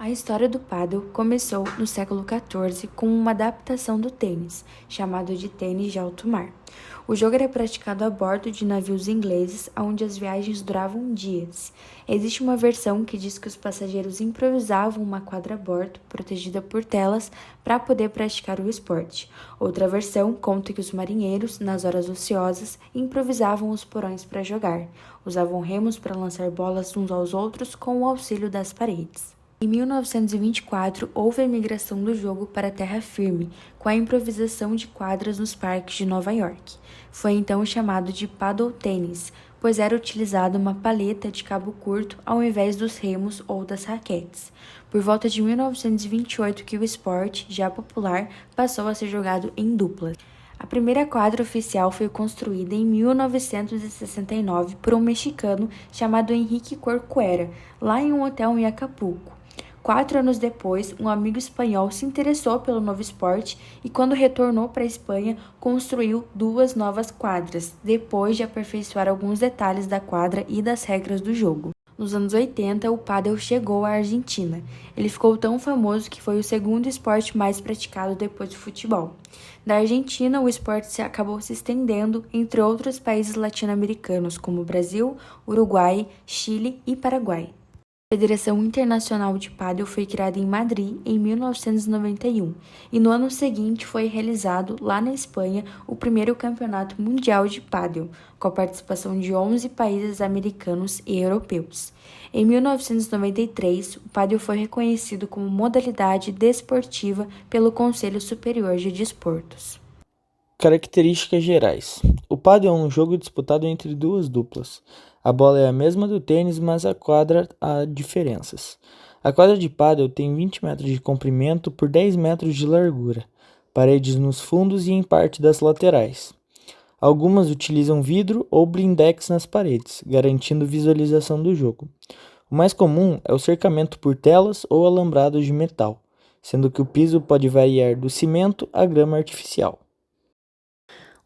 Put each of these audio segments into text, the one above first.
A história do pádel começou no século XIV com uma adaptação do tênis, chamado de tênis de alto mar. O jogo era praticado a bordo de navios ingleses, onde as viagens duravam dias. Existe uma versão que diz que os passageiros improvisavam uma quadra a bordo, protegida por telas, para poder praticar o esporte. Outra versão conta que os marinheiros, nas horas ociosas, improvisavam os porões para jogar. Usavam remos para lançar bolas uns aos outros com o auxílio das paredes. Em 1924, houve a migração do jogo para a terra firme, com a improvisação de quadras nos parques de Nova York. Foi então chamado de paddle tennis, pois era utilizada uma paleta de cabo curto ao invés dos remos ou das raquetes. Por volta de 1928 que o esporte, já popular, passou a ser jogado em duplas. A primeira quadra oficial foi construída em 1969 por um mexicano chamado Henrique Corcuera, lá em um hotel em Acapulco. 4 anos depois, um amigo espanhol se interessou pelo novo esporte e, quando retornou para a Espanha, construiu 2 novas quadras, depois de aperfeiçoar alguns detalhes da quadra e das regras do jogo. Nos anos 80, o pádel chegou à Argentina. Ele ficou tão famoso que foi o segundo esporte mais praticado depois do futebol. Da Argentina, o esporte acabou se estendendo entre outros países latino-americanos, como Brasil, Uruguai, Chile e Paraguai. A Federação Internacional de Pádel foi criada em Madrid em 1991 e no ano seguinte foi realizado, lá na Espanha, o primeiro Campeonato Mundial de Pádel, com a participação de 11 países americanos e europeus. Em 1993, o pádel foi reconhecido como modalidade desportiva pelo Conselho Superior de Desportos. Características gerais. O pádel é um jogo disputado entre duas duplas. A bola é a mesma do tênis, mas a quadra há diferenças. A quadra de pádel tem 20 metros de comprimento por 10 metros de largura, paredes nos fundos e em parte das laterais. Algumas utilizam vidro ou blindex nas paredes, garantindo visualização do jogo. O mais comum é o cercamento por telas ou alambrados de metal, sendo que o piso pode variar do cimento à grama artificial.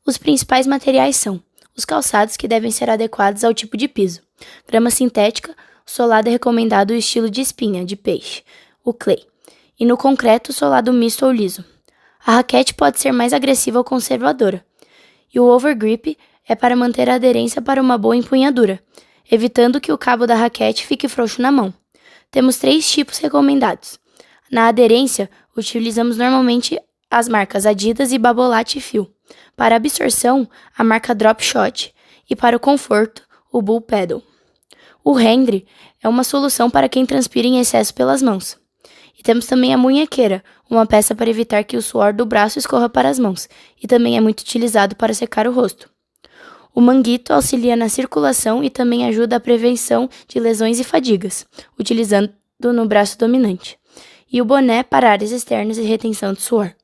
Os principais materiais são os calçados, que devem ser adequados ao tipo de piso, grama sintética, solado é recomendado o estilo de espinha, de peixe, o clay, e no concreto, solado misto ou liso. A raquete pode ser mais agressiva ou conservadora, e o overgrip é para manter a aderência para uma boa empunhadura, evitando que o cabo da raquete fique frouxo na mão. Temos 3 tipos recomendados. Na aderência, utilizamos normalmente as marcas Adidas e Babolat Feel. Para absorção, a marca Drop Shot e para o conforto, o Bull Paddle. O Hendre é uma solução para quem transpira em excesso pelas mãos. E temos também a munhequeira, uma peça para evitar que o suor do braço escorra para as mãos e também é muito utilizado para secar o rosto. O manguito auxilia na circulação e também ajuda a prevenção de lesões e fadigas, utilizando no braço dominante. E o boné para áreas externas e retenção de suor.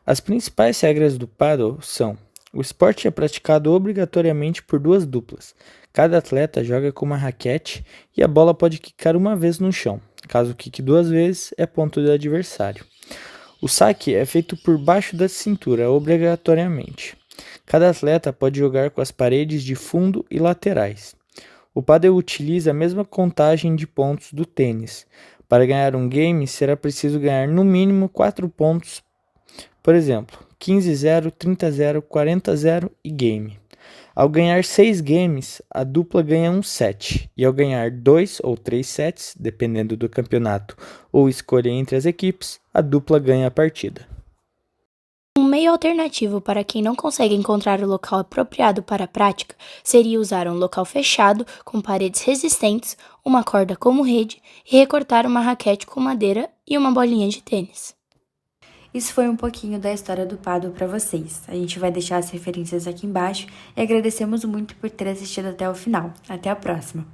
As principais regras do paddle são: o esporte é praticado obrigatoriamente por 2 duplas. Cada atleta joga com uma raquete e a bola pode quicar uma vez no chão. Caso quique 2 vezes, é ponto do adversário. O saque é feito por baixo da cintura, obrigatoriamente. Cada atleta pode jogar com as paredes de fundo e laterais. O paddle utiliza a mesma contagem de pontos do tênis. Para ganhar um game, será preciso ganhar no mínimo 4 pontos. Por exemplo, 15-0, 30-0, 40-0 e game. Ao ganhar 6 games, a dupla ganha um set, e ao ganhar 2 ou 3 sets, dependendo do campeonato ou escolha entre as equipes, a dupla ganha a partida. Um meio alternativo para quem não consegue encontrar o local apropriado para a prática seria usar um local fechado com paredes resistentes, uma corda como rede e recortar uma raquete com madeira e uma bolinha de tênis. Isso foi um pouquinho da história do pádel para vocês. A gente vai deixar as referências aqui embaixo e agradecemos muito por ter assistido até o final. Até a próxima!